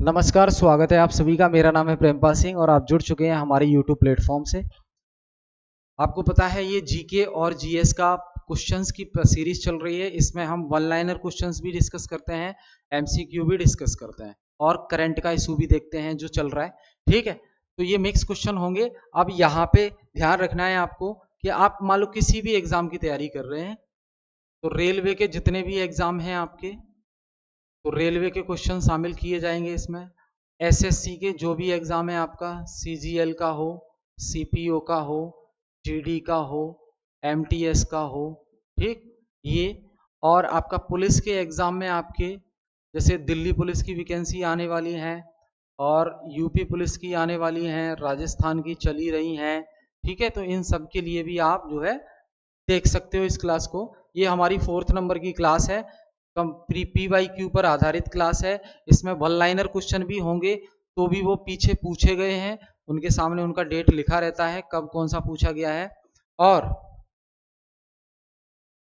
नमस्कार, स्वागत है आप सभी का। मेरा नाम है प्रेमपाल सिंह और आप जुड़ चुके हैं हमारे YouTube प्लेटफॉर्म से। आपको पता है ये जीके और जीएस का क्वेश्चंस की सीरीज चल रही है। इसमें हम वन लाइनर क्वेश्चंस भी डिस्कस करते हैं, एमसीक्यू भी डिस्कस करते हैं और करंट का इशू भी देखते हैं जो चल रहा है। ठीक है, तो ये मिक्स क्वेश्चन होंगे। अब यहाँ पे ध्यान रखना है आपको कि आप मान लो किसी भी एग्जाम की तैयारी कर रहे हैं, तो रेलवे के जितने भी एग्जाम हैं आपके, तो रेलवे के क्वेश्चन शामिल किए जाएंगे इसमें। एसएससी के जो भी एग्जाम है आपका, सीजीएल का हो, सीपीओ का हो, जीडी का हो, एमटीएस का हो, ठीक ये। और आपका पुलिस के एग्जाम में आपके जैसे दिल्ली पुलिस की वैकेंसी आने वाली है और यूपी पुलिस की आने वाली है, राजस्थान की चली रही हैं। ठीक है, तो इन सब के लिए भी आप जो है देख सकते हो इस क्लास को। ये हमारी 4th नंबर की क्लास है, PYQ पर आधारित क्लास है। इसमें वन लाइनर क्वेश्चन भी होंगे, तो भी वो पीछे पूछे गए हैं, उनके सामने उनका डेट लिखा रहता है कब कौन सा पूछा गया है। और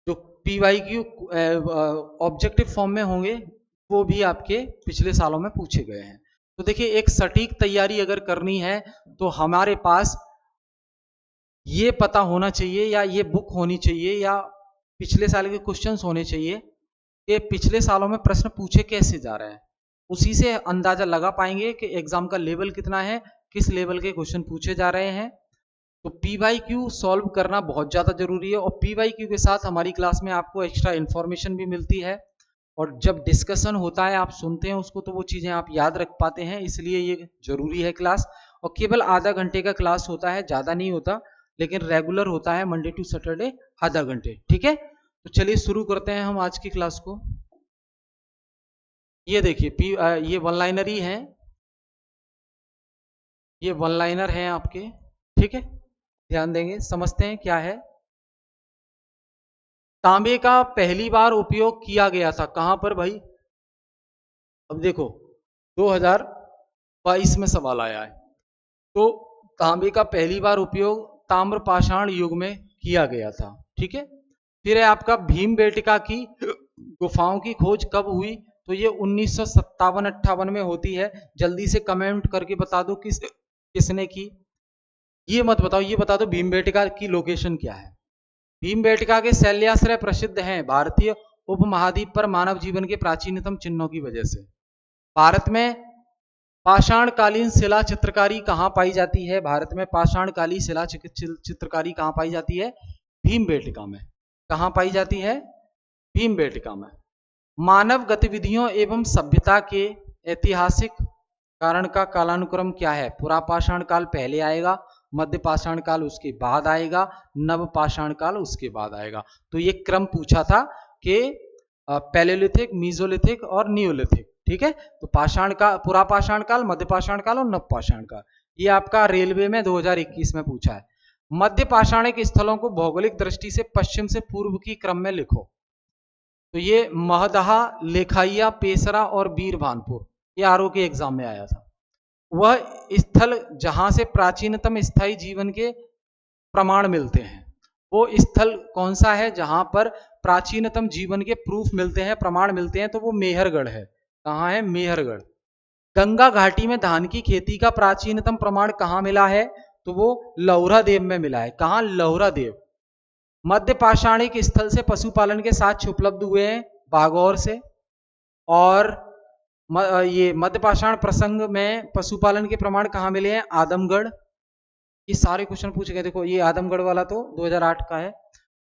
जो PYQ ऑब्जेक्टिव फॉर्म में होंगे वो भी आपके पिछले सालों में पूछे गए हैं। तो देखिए, एक सटीक तैयारी अगर करनी है तो हमारे पास ये पता होना चाहिए या ये बुक होनी चाहिए या पिछले साल के क्वेश्चंस होने चाहिए कि पिछले सालों में प्रश्न पूछे कैसे जा रहे हैं। उसी से अंदाजा लगा पाएंगे कि एग्जाम का लेवल कितना है, किस लेवल के क्वेश्चन पूछे जा रहे हैं। तो पीवाईक्यू सॉल्व करना बहुत ज्यादा जरूरी है और पीवाईक्यू के साथ हमारी क्लास में आपको एक्स्ट्रा इन्फॉर्मेशन भी मिलती है और जब डिस्कशन होता है आप सुनते हैं उसको, तो वो चीजें आप याद रख पाते हैं, इसलिए ये जरूरी है क्लास। और केवल आधा घंटे का क्लास होता है, ज्यादा नहीं होता, लेकिन रेगुलर होता है मंडे टू सैटरडे आधा घंटे। ठीक है, तो चलिए शुरू करते हैं हम आज की क्लास को। ये देखिए ये वन लाइनर ही है, ये वन लाइनर है आपके। ठीक है, ध्यान देंगे, समझते हैं क्या है। तांबे का पहली बार उपयोग किया गया था कहां पर भाई? अब देखो 2022 में सवाल आया है, तो तांबे का पहली बार उपयोग ताम्र पाषाण युग में किया गया था। ठीक है, फिर है आपका भीमबेटका की गुफाओं की खोज कब हुई? तो ये 1957-58 में होती है। जल्दी से कमेंट करके बता दो किसने की। ये मत बताओ, ये बता दो भीमबेटका की लोकेशन क्या है। भीमबेटका के शैल्याश्रय प्रसिद्ध हैं भारतीय उपमहाद्वीप पर मानव जीवन के प्राचीनतम चिन्हों की वजह से। भारत में पाषाणकालीन शिला चित्रकारी कहां पाई जाती है? भारत में पाषाणकालीन शिला चित्रकारी कहां पाई जाती है? भीमबेटका में। कहां पाई जाती है? भीमबेटका में। मानव गतिविधियों एवं सभ्यता के ऐतिहासिक कारण का कालानुक्रम क्या है? पुरापाषाण काल पहले आएगा, मध्य पाषाण काल उसके बाद आएगा, नव पाषाण काल उसके बाद आएगा। तो ये क्रम पूछा था कि पैलेलिथिक, मीजोलिथिक और नियोलिथिक। ठीक है, तो पाषाण का पुरापाषाण काल, मध्य पाषाण काल और नव पाषाण काल, ये आपका रेलवे में 2021 में पूछा है। मध्य पाषाणिक स्थलों को भौगोलिक दृष्टि से पश्चिम से पूर्व की क्रम में लिखो। तो ये महदहा, लेखाइया, पेसरा और बीरभानपुर, ये आरओ के एग्जाम में आया था। वह स्थल जहां से प्राचीनतम स्थायी जीवन के प्रमाण मिलते हैं, वो स्थल कौन सा है जहां पर प्राचीनतम जीवन के प्रूफ मिलते हैं, प्रमाण मिलते हैं? तो वो मेहरगढ़ है। कहां है? मेहरगढ़। गंगा घाटी में धान की खेती का प्राचीनतम प्रमाण कहां मिला है? तो वो लौरा देव में मिला है। कहां? लौरा देव। मध्य पाषाणिक स्थल से पशुपालन के साक्ष्य उपलब्ध हुए हैं बागौर से। और ये मध्य पाषाण प्रसंग में पशुपालन के प्रमाण कहां मिले हैं? आदमगढ़। ये सारे क्वेश्चन पूछे गए। देखो ये आदमगढ़ वाला तो 2008 का है।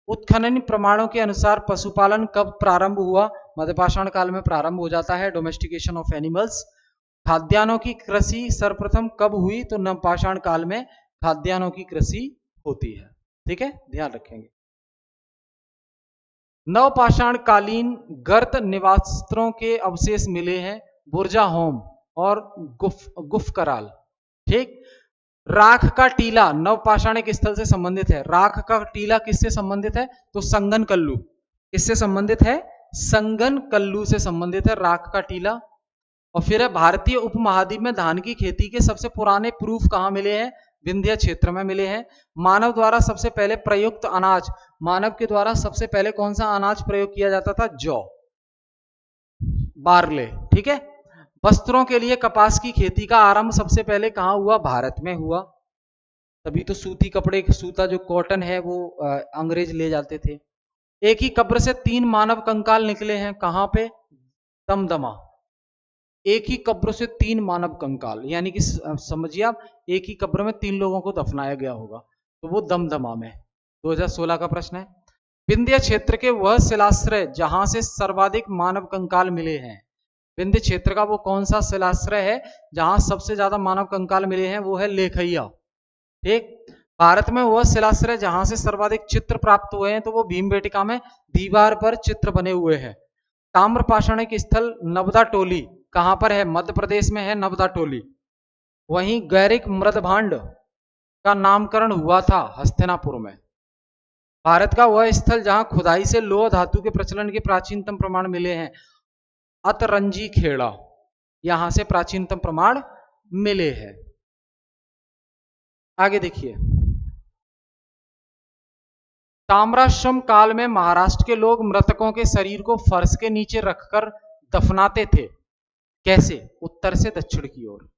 उत्खनन प्रमाणों के अनुसार पशुपालन कब प्रारंभ हुआ? मध्य पाषाण काल में प्रारंभ हो जाता है, डोमेस्टिकेशन ऑफ एनिमल्स। खाद्यान्नों की कृषि सर्वप्रथम कब हुई? तो नवपाषाण काल में खाद्यान्नों की कृषि होती है। ठीक है, ध्यान रखेंगे। नवपाषाण कालीन गर्त निवास्त्रों के अवशेष मिले हैं बुर्जा होम और गुफकराल। ठीक, राख का टीला नवपाषाणिक स्थल से संबंधित है। राख का टीला किससे संबंधित है? तो संगन कल्लू। किससे संबंधित है? संगन कल्लू से संबंधित है राख का टीला। और फिर है भारतीय उपमहाद्वीप में धान की खेती के सबसे पुराने प्रूफ कहां मिले हैं? विंध्य क्षेत्र में मिले हैं। मानव द्वारा सबसे पहले प्रयुक्त अनाज, मानव के द्वारा सबसे पहले कौन सा अनाज प्रयोग किया जाता था? जौ, बार्ले। ठीक है, वस्त्रों के लिए कपास की खेती का आरंभ सबसे पहले कहाँ हुआ? भारत में हुआ। तभी तो सूती कपड़े, सूता जो कॉटन है वो अंग्रेज ले जाते थे। एक ही कब्र से 3 मानव कंकाल निकले हैं, कहां पे? दमदमा। एक ही कब्र से 3 मानव कंकाल, यानी कि समझिए आप, एक ही कब्र में 3 लोगों को दफनाया गया होगा, तो वो दमदमा में। 2016 का प्रश्न है। विंध्य क्षेत्र के वह शिलाश्रय जहां से सर्वाधिक मानव कंकाल मिले हैं। विंध्य क्षेत्र का वो कौन सा शिलाश्रय है जहां सबसे ज्यादा मानव कंकाल मिले हैं? वो है लेखैया। ठीक। भारत में वह शिलाश्रय जहां से सर्वाधिक चित्र प्राप्त हुए हैं, तो वो भीमबेटका में दीवार पर चित्र बने हुए हैं। ताम्र पाषाणिक स्थल नवदा टोली कहां पर है? मध्य प्रदेश में है नवदा टोली। वहीं गैरिक मृदभांड का नामकरण हुआ था हस्तिनापुर में। भारत का वह स्थल जहां खुदाई से लोह धातु के प्रचलन के प्राचीनतम प्रमाण मिले हैं, अतरंजी खेड़ा, यहां से प्राचीनतम प्रमाण मिले हैं। आगे देखिए, ताम्राश्रम काल में महाराष्ट्र के लोग मृतकों के शरीर को फर्श के नीचे रखकर दफनाते थे। कैसे? उत्तर से दक्षिण की ओर।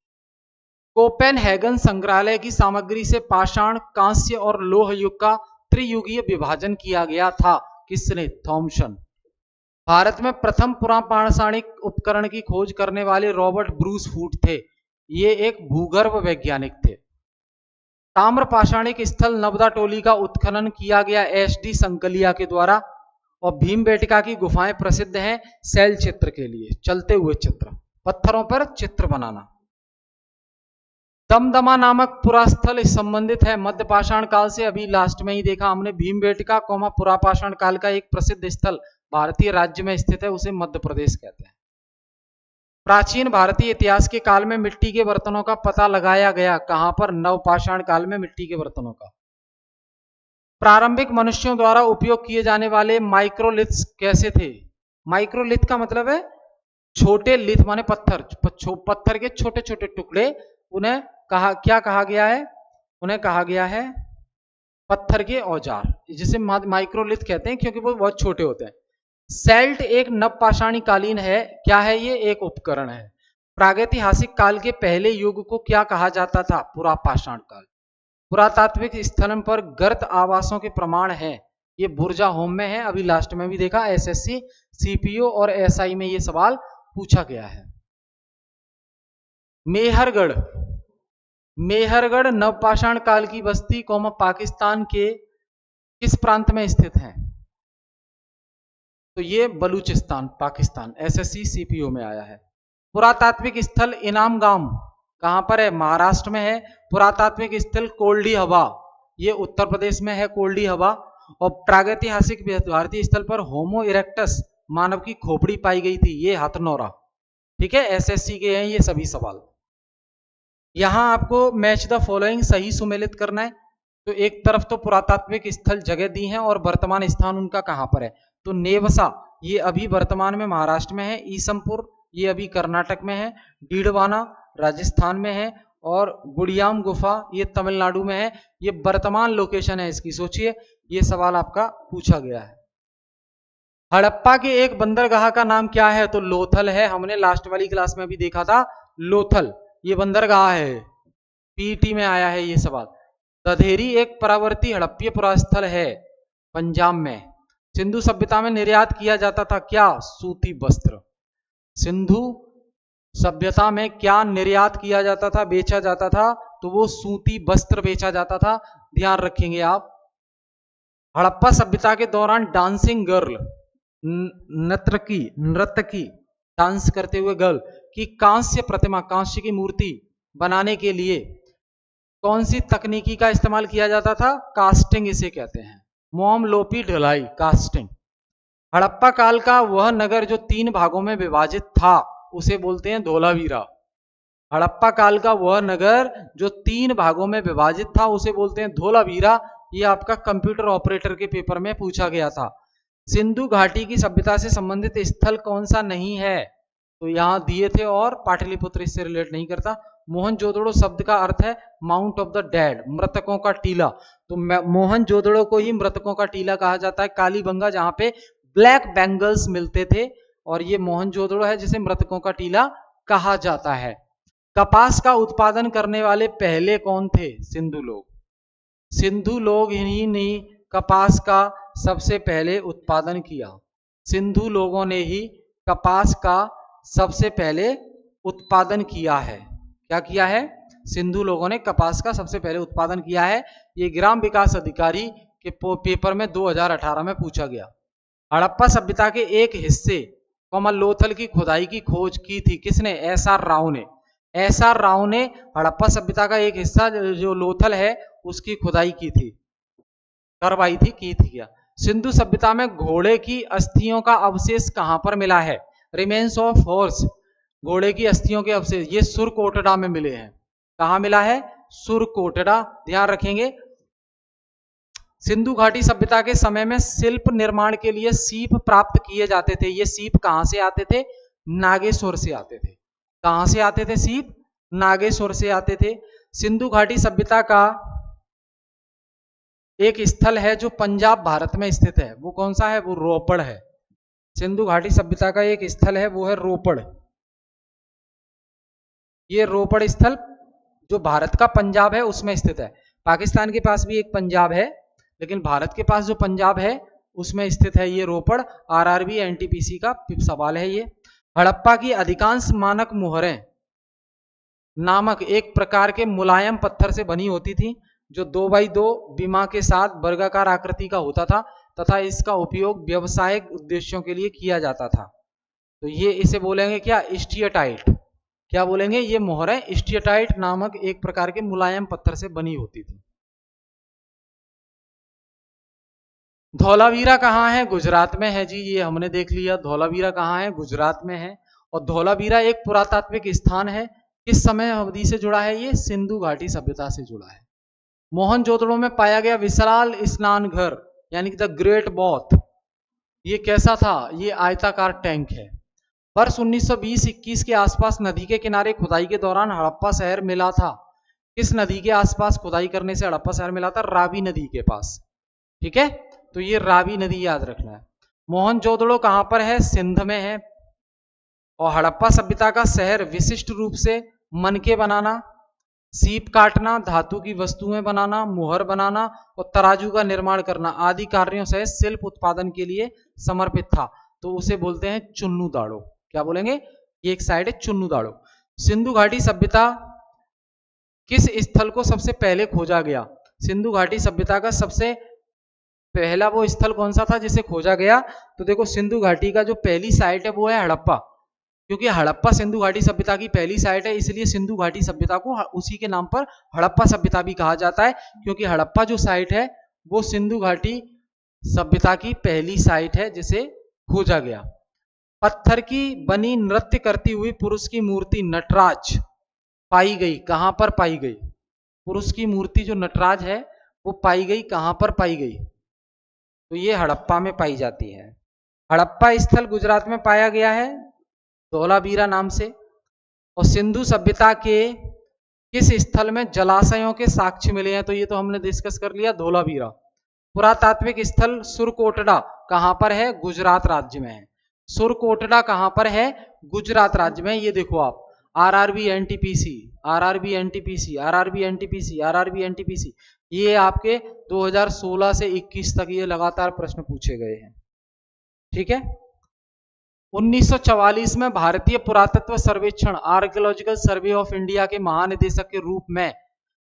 कोपेनहेगन संग्रहालय की सामग्री से पाषाण, कांस्य और लोह युग का त्रियुगीय विभाजन किया गया था। किसने? थॉमसन। भारत में प्रथम पुरापाषाणिक उपकरण की खोज करने वाले रॉबर्ट ब्रूस फूट थे। ये एक भूगर्भ वैज्ञानिक थे। ताम्र पाषाणिक स्थल नवदा टोली का उत्खनन किया गया एसडी संकलिया के द्वारा। और भीमबेटका की गुफाएं प्रसिद्ध हैं शैल चित्र के लिए, चलते हुए चित्र, पत्थरों पर चित्र बनाना। दमदमा नामक पुरास्थल संबंधित है मध्य पाषाण काल से। अभी लास्ट में ही देखा हमने, भीमबेटका पुरापाषाण काल का एक प्रसिद्ध स्थल भारतीय राज्य में स्थित है, उसे मध्य प्रदेश कहते हैं। प्राचीन भारतीय इतिहास के काल में मिट्टी के बर्तनों का पता लगाया गया, कहां पर? नवपाषाण काल में मिट्टी के बर्तनों का। प्रारंभिक मनुष्यों द्वारा उपयोग किए जाने वाले माइक्रोलिथ्स कैसे थे? माइक्रोलिथ का मतलब है छोटे लिथ, माने पत्थर, पत्थर के छोटे छोटे टुकड़े। उन्हें क्या कहा गया है? उन्हें कहा गया है पत्थर के औजार, जिसे माइक्रोलिथ कहते हैं क्योंकि वो बहुत छोटे होते हैं। सेल्ट एक नवपाषाणी कालीन है। क्या है ये? एक उपकरण है। प्रागैतिहासिक काल के पहले युग को क्या कहा जाता था? पुरापाषाण काल। पुरातात्विक स्थलन पर गर्त आवासों के प्रमाण हैं। ये बुर्जा होम में है, अभी लास्ट में भी देखा, एसएससी, सीपीओ और एसआई में ये सवाल पूछा गया है। मेहरगढ़, मेहरगढ़ नवपाषाण काल की बस्ती पाकिस्तान के किस प्रांत में स्थित है? तो ये बलूचिस्तान, पाकिस्तान, एसएससी सीपीओ में आया है। पुरातात्विक स्थल इनाम गांव कहां पर है? महाराष्ट्र में है। पुरातात्विक स्थल कोल्डी हवा, ये उत्तर प्रदेश में है कोल्डी हवा। और प्रागैतिहासिक भारतीय स्थल पर होमो इरेक्टस, मानव की खोपड़ी पाई गई थी, ये हथनौरा। ठीक है, एसएससी के हैं ये सभी सवाल। यहां आपको मैच द फॉलोइंग सही सुमेलित करना है। तो एक तरफ तो पुरातात्विक स्थल जगह दी है और वर्तमान स्थान उनका कहां पर है? तो नेवसा, ये अभी वर्तमान में महाराष्ट्र में है। ईसमपुर, ये अभी कर्नाटक में है। डीडवाना राजस्थान में है। और गुड़ियाम गुफा, ये तमिलनाडु में है। ये वर्तमान लोकेशन है इसकी। सोचिए, ये सवाल आपका पूछा गया है। हड़प्पा के एक बंदरगाह का नाम क्या है? तो लोथल है। हमने लास्ट वाली क्लास में भी देखा था, लोथल ये बंदरगाह है, पीटी में आया है ये सवाल। दधेरी एक परावर्ती हड़प्पीय पुरास्थल है पंजाब में। सिंधु सभ्यता में निर्यात किया जाता था क्या? सूती वस्त्र। सिंधु सभ्यता में क्या निर्यात किया जाता था, बेचा जाता था? तो वो सूती वस्त्र बेचा जाता था, ध्यान रखेंगे आप। हड़प्पा सभ्यता के दौरान डांसिंग गर्ल, नर्तकी डांस करते हुए गर्ल की कांस्य प्रतिमा, कांस्य की मूर्ति बनाने के लिए कौन सी तकनीकी का इस्तेमाल किया जाता था? कास्टिंग इसे कहते हैं। मोम लोपी ढलाई, कास्टिंग। हड़प्पा काल का वह नगर जो 3 भागों में विभाजित था, उसे बोलते हैं धोलावीरा। हड़प्पा काल का वह नगर जो 3 भागों में विभाजित था, उसे बोलते हैं धोलावीरा। ये आपका कंप्यूटर ऑपरेटर के पेपर में पूछा गया था। सिंधु घाटी की सभ्यता से संबंधित स्थल कौन सा नहीं है? तो यहां दिए थे और पाटलिपुत्र इससे रिलेट नहीं करता। मोहनजोदड़ो शब्द का अर्थ है माउंट ऑफ द डेड, मृतकों का टीला। तो मोहनजोदड़ो को ही मृतकों का टीला कहा जाता है। कालीबंगा जहां पे ब्लैक बैंगल्स मिलते थे, और ये मोहनजोदड़ो है जिसे मृतकों का टीला कहा जाता है। कपास का उत्पादन करने वाले पहले कौन थे? सिंधु लोग। सिंधु लोग ही ने कपास का सबसे पहले उत्पादन किया। सिंधु लोगों ने ही कपास का सबसे पहले उत्पादन किया है। क्या किया है? सिंधु लोगों ने कपास का सबसे पहले उत्पादन किया है। ये ग्राम विकास अधिकारी के पेपर में 2018 में पूछा गया। हड़प्पा सभ्यता के एक हिस्से लोथल की खुदाई की खोज की थी किसने? एस.आर. राव ने। एस.आर. राव ने हड़प्पा सभ्यता का एक हिस्सा जो लोथल है उसकी खुदाई की थी, करवाई थी, की थी क्या? सिंधु सभ्यता में घोड़े की अस्थियों का अवशेष कहां पर मिला है? रिमेन्स ऑफ हॉर्स, घोड़े की अस्थियों के अवशेष ये सुरकोटड़ा में मिले हैं। कहां मिला है? सुरकोटड़ा, ध्यान रखेंगे। सिंधु घाटी सभ्यता के समय में शिल्प निर्माण के लिए सीप प्राप्त किए जाते थे। ये सीप कहां से आते थे? नागेश्वर से आते थे। कहां से आते थे सीप? नागेश्वर से आते थे। सिंधु घाटी सभ्यता का एक स्थल है जो पंजाब भारत में स्थित है, वो कौन सा है? वो रोपड़ है। सिंधु घाटी सभ्यता का एक स्थल है वो है रोपड़। ये रोपड़ स्थल जो भारत का पंजाब है उसमें स्थित है। पाकिस्तान के पास भी एक पंजाब है, लेकिन भारत के पास जो पंजाब है उसमें स्थित है ये रोपड़। आरआरबी एनटीपीसी का सवाल है ये। हड़प्पा की अधिकांश मानक मुहरें नामक एक प्रकार के मुलायम पत्थर से बनी होती थी जो 2x2 विमा के साथ वर्गाकार आकृति का होता था तथा इसका उपयोग व्यवसायिक उद्देश्यों के लिए किया जाता था। तो ये इसे बोलेंगे क्या? स्टीयटाइट। क्या बोलेंगे? ये मोहरें स्टीयटाइट नामक एक प्रकार के मुलायम पत्थर से बनी होती थी। धौलावीरा कहाँ है? गुजरात में है जी, ये हमने देख लिया। धौलावीरा कहाँ है? गुजरात में है। और धौलावीरा एक पुरातात्विक स्थान है। किस समय अवधि से जुड़ा है? ये सिंधु घाटी सभ्यता से जुड़ा है। मोहनजोदड़ो में पाया गया विशाल स्नान घर यानी कि द ग्रेट बॉथ, ये कैसा था? ये आयताकार टैंक है। वर्ष 1920-21 के आसपास नदी के किनारे खुदाई के दौरान हड़प्पा शहर मिला था। किस नदी के आसपास खुदाई करने से हड़प्पा शहर मिला था? रावी नदी के पास। ठीक है, तो ये रावी नदी याद रखना है। मोहनजोदड़ो कहां पर है? सिंध में है। और हड़प्पा सभ्यता का शहर विशिष्ट रूप से मनके बनाना, सीप काटना, धातु की वस्तुएं बनाना, मुहर बनाना और तराजू का निर्माण करना आदि कार्यों से शिल्प उत्पादन के लिए समर्पित था। तो उसे बोलते हैं चुन्नू दाड़ो। क्या बोलेंगे? ये एक साइड है चुन्नू दाड़ो। सिंधु घाटी सभ्यता किस स्थल को सबसे पहले खोजा गया? सिंधु घाटी सभ्यता का सबसे पहला वो स्थल कौन सा था जिसे खोजा गया? तो देखो, सिंधु घाटी का जो पहली साइट है वो है हड़प्पा, क्योंकि हड़प्पा सिंधु घाटी सभ्यता की पहली साइट है, इसलिए सिंधु घाटी सभ्यता को उसी के नाम पर हड़प्पा सभ्यता भी कहा जाता है, क्योंकि हड़प्पा जो साइट है वो सिंधु घाटी सभ्यता की पहली साइट है जिसे खोजा गया। पत्थर की बनी नृत्य करती हुई पुरुष की मूर्ति नटराज पाई गई। कहां पर पाई गई? पुरुष की मूर्ति जो नटराज है वो पाई गई कहां पर पाई गई? तो ये हड़प्पा में पाई जाती है। हड़प्पा स्थल गुजरात में पाया गया है धौलावीरा नाम से। और सिंधु सभ्यता के किस स्थल में जलाशयों के साक्ष्य मिले हैं? तो ये तो हमने डिस्कस कर लिया, धौलावीरा। पुरातात्विक स्थल सुरकोटड़ा कहां पर है? गुजरात राज्य में है। सुरकोटड़ा कहां पर है? गुजरात राज्य में। ये देखो आप, RRB NTPC, RRB NTPC, RRB NTPC, RRB NTPC, ये आपके 2016 से 21 तक ये लगातार प्रश्न पूछे गए हैं। ठीक है। 1944 में भारतीय पुरातत्व सर्वेक्षण आर्कियोलॉजिकल सर्वे ऑफ इंडिया के महानिदेशक के रूप में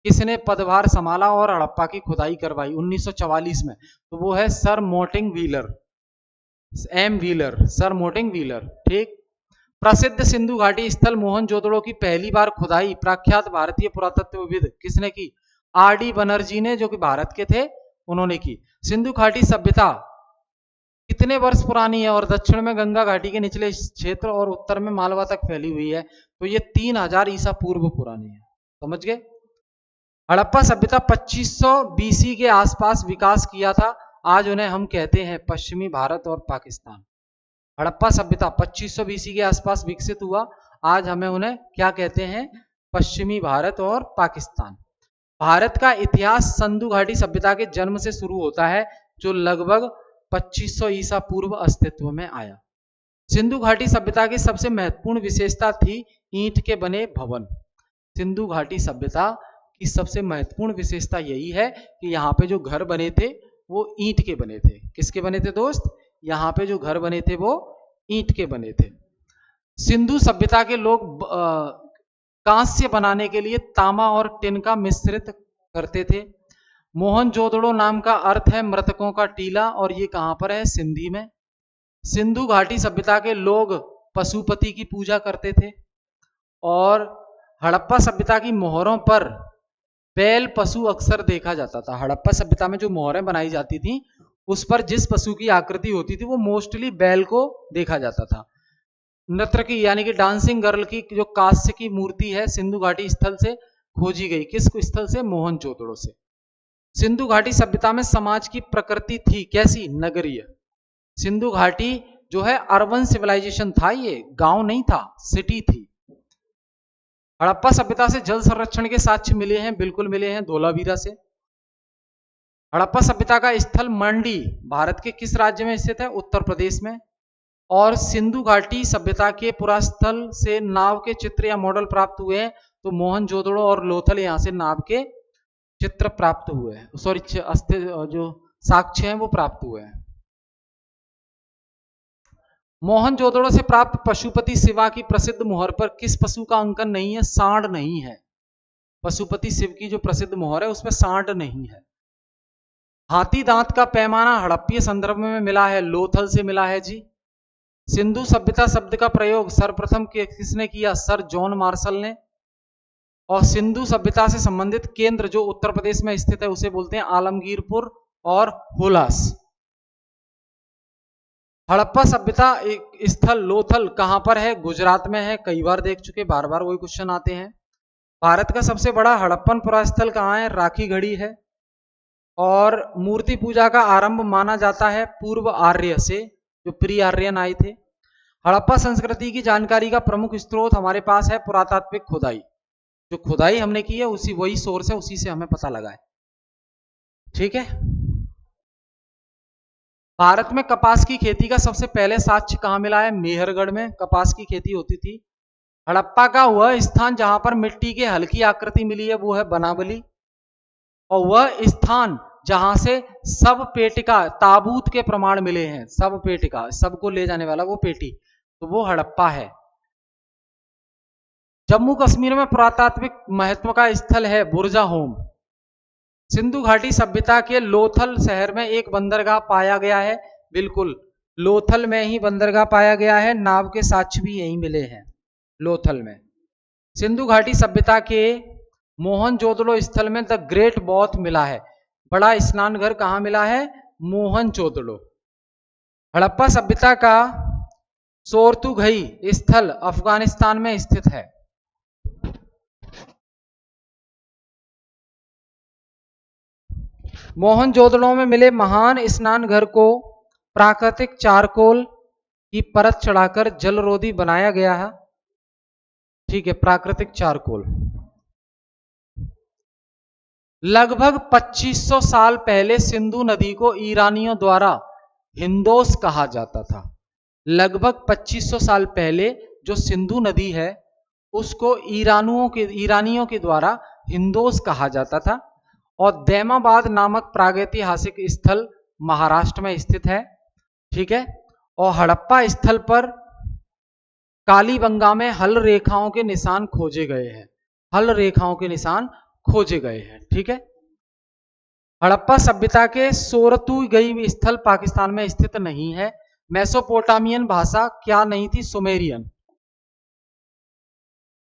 किसने पदभार संभाला और हड़प्पा की खुदाई करवाई 1944 में? तो वो है sir Mortimer Wheeler, M Wheeler, sir Mortimer Wheeler. ठीक। प्रसिद्ध सिंधु घाटी स्थल मोहनजोदड़ो की पहली बार खुदाई प्रख्यात भारतीय पुरातत्वविद किसने की? आर.डी. बनर्जी ने, जो कि भारत के थे, उन्होंने की। सिंधु घाटी सभ्यता कितने वर्ष पुरानी है और दक्षिण में गंगा घाटी के निचले क्षेत्र और उत्तर में मालवा तक फैली हुई है? तो ये 3000 ईसा पूर्व पुरानी है। समझ गए? हड़प्पा सभ्यता 2500 बीसी के आसपास विकास किया था। आज उन्हें हम कहते हैं पश्चिमी भारत और पाकिस्तान। हड़प्पा सभ्यता 2500 बीसी के आसपास विकसित हुआ। आज हमें उन्हें क्या कहते हैं? पश्चिमी भारत और पाकिस्तान। भारत का इतिहास सिंधु घाटी सभ्यता के जन्म से शुरू होता है, जो लगभग 2500 ईसा पूर्व अस्तित्व में आया। सिंधु घाटी सभ्यता की सबसे महत्वपूर्ण विशेषता थी ईंट के बने भवन। सिंधु घाटी सभ्यता की सबसे महत्वपूर्ण विशेषता यही है कि यहाँ पे जो घर बने थे वो ईंट के बने थे। किसके बने थे दोस्त? यहाँ पे जो घर बने थे वो ईंट के बने थे। सिंधु सभ्यता के लोग कांस्य बनाने के लिए तांबा और टिन का मिश्रित करते थे। मोहनजोदड़ो नाम का अर्थ है मृतकों का टीला, और ये कहां पर है? सिंधी में। सिंधु घाटी सभ्यता के लोग पशुपति की पूजा करते थे, और हड़प्पा सभ्यता की मोहरों पर बैल पशु अक्सर देखा जाता था। हड़प्पा सभ्यता में जो मोहरें बनाई जाती थी उस पर जिस पशु की आकृति होती थी वो मोस्टली बैल को देखा जाता था। नृत्य की यानी कि डांसिंग गर्ल की जो कांस्य की मूर्ति है सिंधु घाटी स्थल से खोजी गई। किस स्थल से? मोहनजोदड़ो से। सिंधु घाटी सभ्यता में समाज की प्रकृति थी कैसी? नगरीय। सिंधु घाटी जो है अर्बन सिविलाइजेशन था, ये गांव नहीं था, सिटी थी। हड़प्पा सभ्यता से जल संरक्षण के साक्ष्य मिले हैं, बिल्कुल मिले हैं, धोलावीरा से। हड़प्पा सभ्यता का स्थल मंडी भारत के किस राज्य में स्थित है? उत्तर प्रदेश में। और सिंधु घाटी सभ्यता के पुरास्थल से नाव के चित्र या मॉडल प्राप्त हुए हैं, तो मोहनजोदड़ो और लोथल यहां से नाव के चित्र प्राप्त हुए हैं, सॉरी जो साक्ष्य हैं वो प्राप्त हुए हैं। मोहनजोदड़ो से प्राप्त पशुपति शिवा की प्रसिद्ध मोहर पर किस पशु का अंकन नहीं है? सांड नहीं है। पशुपति शिव की जो प्रसिद्ध मोहर है उसमें सांड नहीं है। हाथी दांत का पैमाना हड़प्पीय संदर्भ में मिला है, लोथल से मिला है जी। सिंधु सभ्यता शब्द का प्रयोग सर्वप्रथम किसने किया? सर जॉन मार्शल ने। और सिंधु सभ्यता से संबंधित केंद्र जो उत्तर प्रदेश में स्थित है उसे बोलते हैं आलमगीरपुर और हुलास। हड़प्पा सभ्यता स्थल लोथल कहां पर है? गुजरात में है। कई बार देख चुके, बार बार वही क्वेश्चन आते हैं। भारत का सबसे बड़ा हड़प्पन पुरास्थल कहां है? राखीगढ़ी है। और मूर्ति पूजा का आरंभ माना जाता है पूर्व आर्य से, जो प्री आर्यन आए थे। हड़प्पा संस्कृति की जानकारी का प्रमुख स्रोत हमारे पास है पुरातात्विक खुदाई। जो खुदाई हमने की है उसी वही सोर्स है, उसी से हमें पता लगा है। ठीक है। भारत में कपास की खेती का सबसे पहले साक्ष्य कहां मिला है? मेहरगढ़ में कपास की खेती होती थी। हड़प्पा का वह स्थान जहां पर मिट्टी के हल्की आकृति मिली है वो है बनावली, और वह स्थान जहां से सब पेटिका ताबूत के प्रमाण मिले हैं, सब पेटिका सबको ले जाने वाला वो पेटी, तो वो हड़प्पा है। जम्मू कश्मीर में पुरातात्विक महत्व का स्थल है बुर्जाहोम। सिंधु घाटी सभ्यता के लोथल शहर में एक बंदरगाह पाया गया है, बिल्कुल लोथल में ही बंदरगाह पाया गया है। नाव के साक्ष्य भी यहीं मिले हैं लोथल में। सिंधु घाटी सभ्यता के मोहनजोदड़ो स्थल में द ग्रेट बौथ मिला है। बड़ा स्नान घर कहां मिला है? मोहनजोदड़ो। हड़प्पा सभ्यता का सोरतुघई स्थल अफगानिस्तान में स्थित है। मोहनजोदड़ो में मिले महान स्नान घर को प्राकृतिक चारकोल की परत चढ़ाकर जलरोधी बनाया गया है। ठीक है, प्राकृतिक चारकोल। लगभग 2500 साल पहले सिंधु नदी को ईरानियों द्वारा हिंदोस कहा जाता था। लगभग 2500 साल पहले जो सिंधु नदी है उसको ईरानियों के द्वारा हिंदोस कहा जाता था। और दैमाबाद नामक प्रागैतिहासिक स्थल महाराष्ट्र में स्थित है। ठीक है। और हड़प्पा स्थल पर कालीबंगा में हल रेखाओं के निशान खोजे गए हैं। हल रेखाओं के निशान खोजे गए हैं। ठीक है। हड़प्पा सभ्यता के सोरतुघई स्थल पाकिस्तान में स्थित नहीं है। मेसोपोटामियन भाषा क्या नहीं थी? सुमेरियन।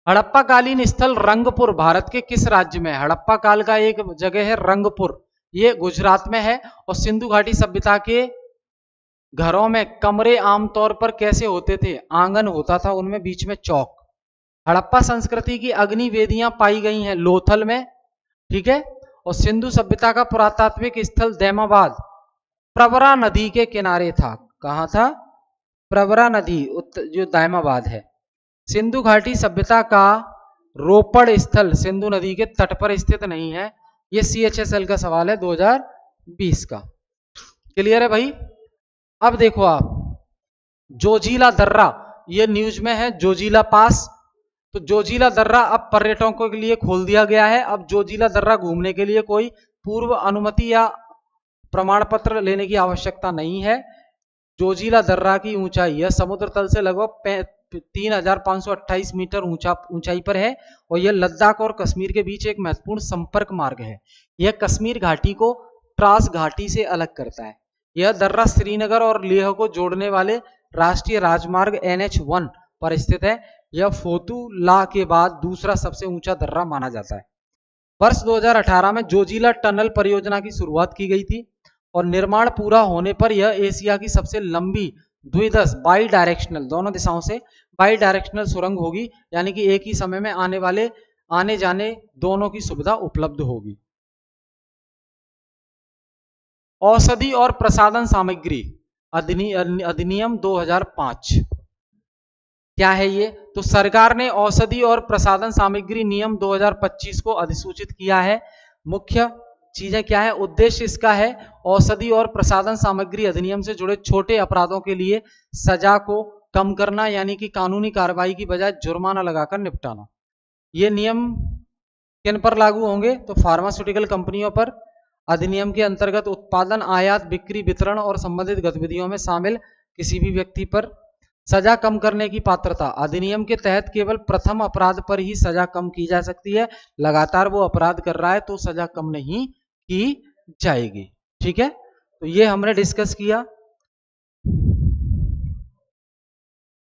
हड़प्पा कालीन स्थल रंगपुर भारत के किस राज्य में? हड़प्पा काल का एक जगह है रंगपुर, ये गुजरात में है। और सिंधु घाटी सभ्यता के घरों में कमरे आमतौर पर कैसे होते थे? आंगन होता था, उनमें बीच में चौक। हड़प्पा संस्कृति की अग्नि वेदियां पाई गई हैं लोथल में। ठीक है। और सिंधु सभ्यता का पुरातात्विक स्थल दैमाबाद प्रवरा नदी के किनारे था। कहां था? प्रवरा नदी जो दैमाबाद है। सिंधु घाटी सभ्यता का रोपड़ स्थल सिंधु नदी के तट पर स्थित नहीं है। ये CHSL का सवाल है 2020 का। क्लियर है भाई? अब देखो आप, जोजिला दर्रा, ये न्यूज में है, जोजिला पास। तो जोजिला दर्रा अब पर्यटकों के लिए खोल दिया गया है। अब जोजिला दर्रा घूमने के लिए कोई पूर्व अनुमति या प्रमाण पत्र लेने की आवश्यकता नहीं है। जोजिला दर्रा की ऊंचाई यह समुद्र तल से लगभग 3528 मीटर ऊंचाई पर है और यह लद्दाख और कश्मीर के बीच एक महत्वपूर्ण संपर्क मार्ग है। यह कश्मीर घाटी को ट्रास घाटी से अलग करता है। यह दर्रा श्रीनगर और लेह को जोड़ने वाले राष्ट्रीय राजमार्ग NH1 पर स्थित है। यह फोतुला के बाद दूसरा सबसे ऊंचा दर्रा माना जाता है। वर्ष 2018 में जोजिला टनल परियोजना की शुरुआत की गई थी और निर्माण पूरा होने पर यह एशिया की सबसे लंबी द्विदश बाई डायरेक्शनल, दोनों दिशाओं से बाई डायरेक्शनल सुरंग होगी, यानी कि एक ही समय में आने जाने दोनों की सुविधा उपलब्ध होगी। औषधि और प्रसाधन सामग्री अधिनियम 2005 क्या है ये? तो सरकार ने औषधि और प्रसाधन सामग्री नियम 2025 को अधिसूचित किया है। मुख्य चीजें क्या है? उद्देश्य इसका है औषधि और प्रसाधन सामग्री अधिनियम से जुड़े छोटे अपराधों के लिए सजा को कम करना, यानी कि कानूनी कार्रवाई की बजाय जुर्माना लगाकर निपटाना। ये नियम किन पर लागू होंगे? तो फार्मास्यूटिकल कंपनियों पर। अधिनियम के अंतर्गत उत्पादन, आयात, बिक्री, वितरण और संबंधित गतिविधियों में शामिल किसी भी व्यक्ति पर। सजा कम करने की पात्रता, अधिनियम के तहत केवल प्रथम अपराध पर ही सजा कम की जा सकती है। लगातार वो अपराध कर रहा है तो सजा कम नहीं की जाएगी। ठीक है, तो ये हमने डिस्कस किया।